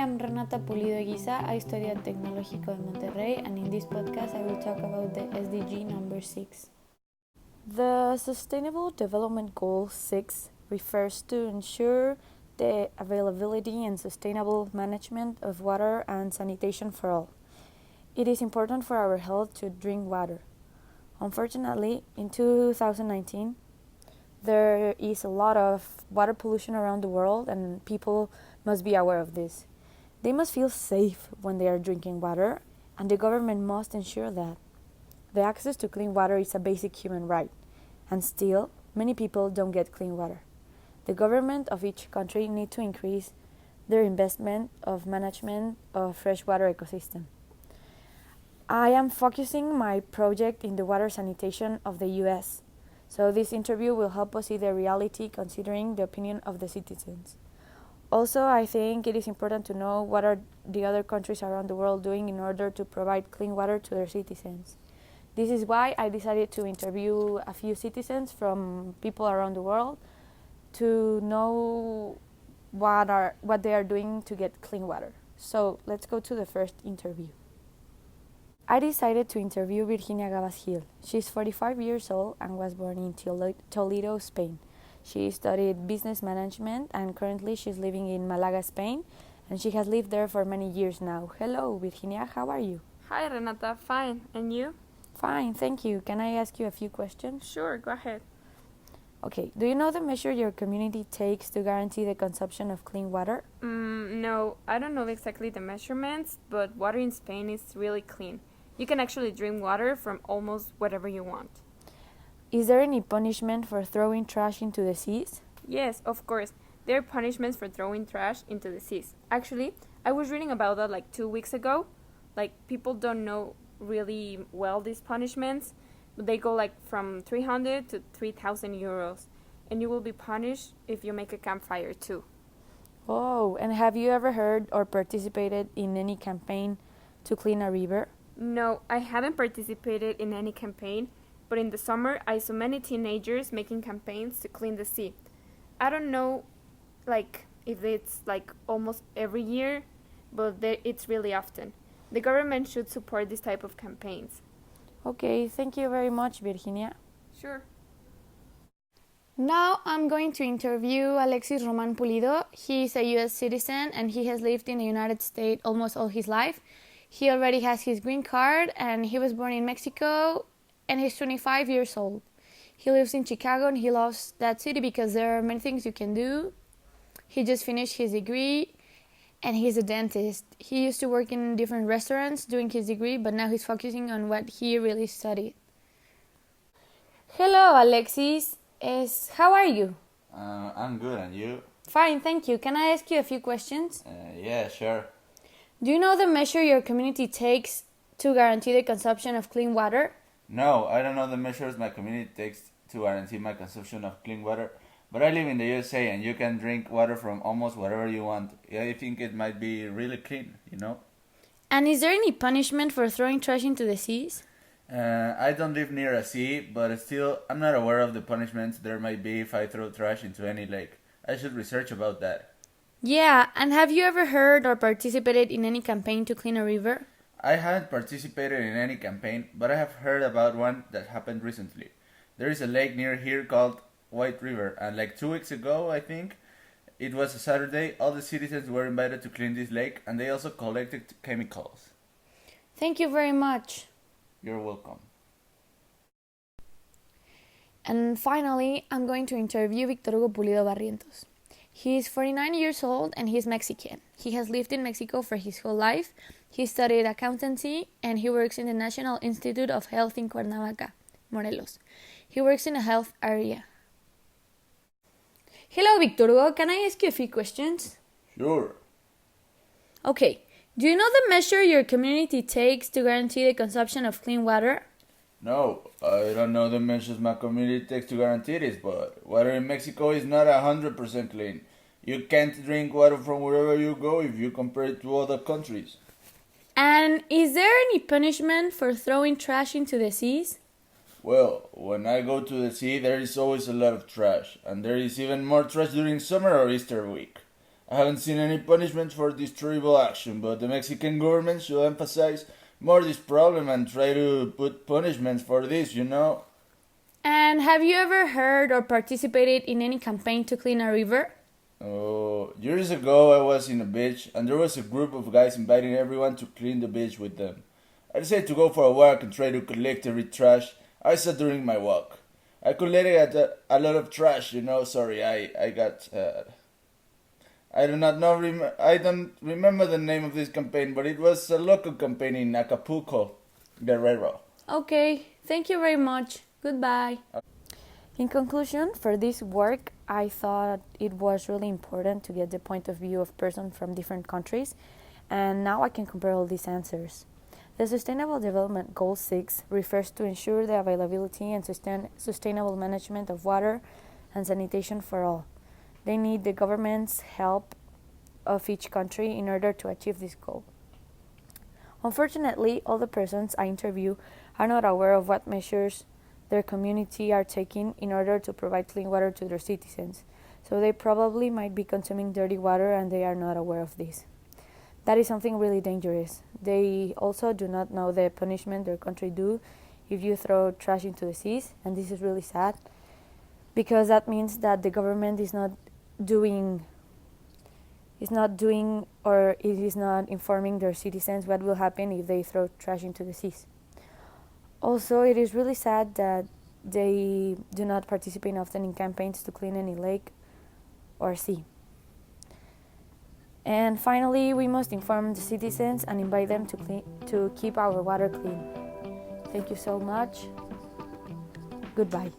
I'm Renata I study at Tecnológico de Monterrey, and in this podcast I will talk about the SDG number 6. The Sustainable Development Goal 6 refers to ensure the availability and sustainable management of water and sanitation for all. It is important for our health to drink water. Unfortunately, in 2019, there is a lot of water pollution around the world, and people must be aware of this. They must feel safe when they are drinking water, and the government must ensure that. The access to clean water is a basic human right, and still, many people don't get clean water. The government of each country need to increase their investment of management of freshwater ecosystem. I am focusing my project in the water sanitation of the US, so this interview will help us see the reality considering the opinion of the citizens. Also, I think it is important to know what are the other countries around the world doing in order to provide clean water to their citizens. This is why I decided to interview a few citizens from people around the world to know what they are doing to get clean water. So let's go to the first interview. I decided to interview Virginia Gabas Gil. She's 45 years old and was born in Toledo, Spain. She studied business management and currently she's living in Malaga, Spain, and she has lived there for many years now. Hello, Virginia, how are you? Hi, Renata. Fine. And you? Fine, thank you. Can I ask you a few questions? Sure, go ahead. Okay, do you know the measure your community takes to guarantee the consumption of clean water? No, I don't know exactly the measurements, but water in Spain is really clean. You can actually drink water from almost whatever you want. Is there any punishment for throwing trash into the seas? Yes, of course. There are punishments for throwing trash into the seas. Actually, I was reading about that like 2 weeks ago. People don't know really well these punishments. They go from 300 to 3,000 euros. And you will be punished if you make a campfire too. Oh, and have you ever heard or participated in any campaign to clean a river? No, I haven't participated in any campaign, but in the summer I saw many teenagers making campaigns to clean the sea. I don't know if it's almost every year, but it's really often. The government should support this type of campaigns. Okay, thank you very much, Virginia. Sure. Now I'm going to interview Alexis Roman Pulido. He is a US citizen and he has lived in the United States almost all his life. He already has his green card and he was born in Mexico and he's 25 years old. He lives in Chicago and he loves that city because there are many things you can do. He just finished his degree and he's a dentist. He used to work in different restaurants doing his degree, but now he's focusing on what he really studied. Hello, Alexis. How are you? I'm good, and you? Fine, thank you. Can I ask you a few questions? Yeah, sure. Do you know the measure your community takes to guarantee the consumption of clean water? No, I don't know the measures my community takes to guarantee my consumption of clean water, but I live in the USA and you can drink water from almost wherever you want. I think it might be really clean, you know? And is there any punishment for throwing trash into the seas? I don't live near a sea, but still, I'm not aware of the punishments there might be if I throw trash into any lake. I should research about that. Yeah, and have you ever heard or participated in any campaign to clean a river? I haven't participated in any campaign, but I have heard about one that happened recently. There is a lake near here called White River, and 2 weeks ago, I think, it was a Saturday, all the citizens were invited to clean this lake, and they also collected chemicals. Thank you very much. You're welcome. And finally, I'm going to interview Víctor Hugo Pulido Barrientos. He is 49 years old and he's Mexican. He has lived in Mexico for his whole life. He studied accountancy and he works in the National Institute of Health in Cuernavaca, Morelos. He works in a health area. Hello, Víctor Hugo. Can I ask you a few questions? Sure. Okay. Do you know the measure your community takes to guarantee the consumption of clean water? No, I don't know the measures my community takes to guarantee this, but water in Mexico is not 100% clean. You can't drink water from wherever you go if you compare it to other countries. And is there any punishment for throwing trash into the seas? Well, when I go to the sea, there is always a lot of trash, and there is even more trash during summer or Easter week. I haven't seen any punishment for this terrible action, but the Mexican government should emphasize more this problem and try to put punishments for this. And have you ever heard or participated in any campaign to clean a river? Oh, years ago I was in a beach and there was a group of guys inviting everyone to clean the beach with them. I decided to go for a walk and try to collect every trash I saw during my walk. I collected a lot of trash. Sorry, I got. I do not know. I don't remember the name of this campaign, but it was a local campaign in Acapulco, Guerrero. Okay, thank you very much. Goodbye. In conclusion, for this work, I thought it was really important to get the point of view of persons from different countries, and now I can compare all these answers. The Sustainable Development Goal 6 refers to ensure the availability and sustainable management of water and sanitation for all. They need the government's help of each country in order to achieve this goal. Unfortunately, all the persons I interview are not aware of what measures their community are taking in order to provide clean water to their citizens, so they probably might be consuming dirty water and they are not aware of this. That is something really dangerous. They also do not know the punishment their country do if you throw trash into the seas, and this is really sad because that means that the government is not doing or it is not informing their citizens what will happen if they throw trash into the seas. Also, it is really sad that they do not participate often in campaigns to clean any lake or sea. And finally, we must inform the citizens and invite them to keep our water clean. Thank you so much. Goodbye.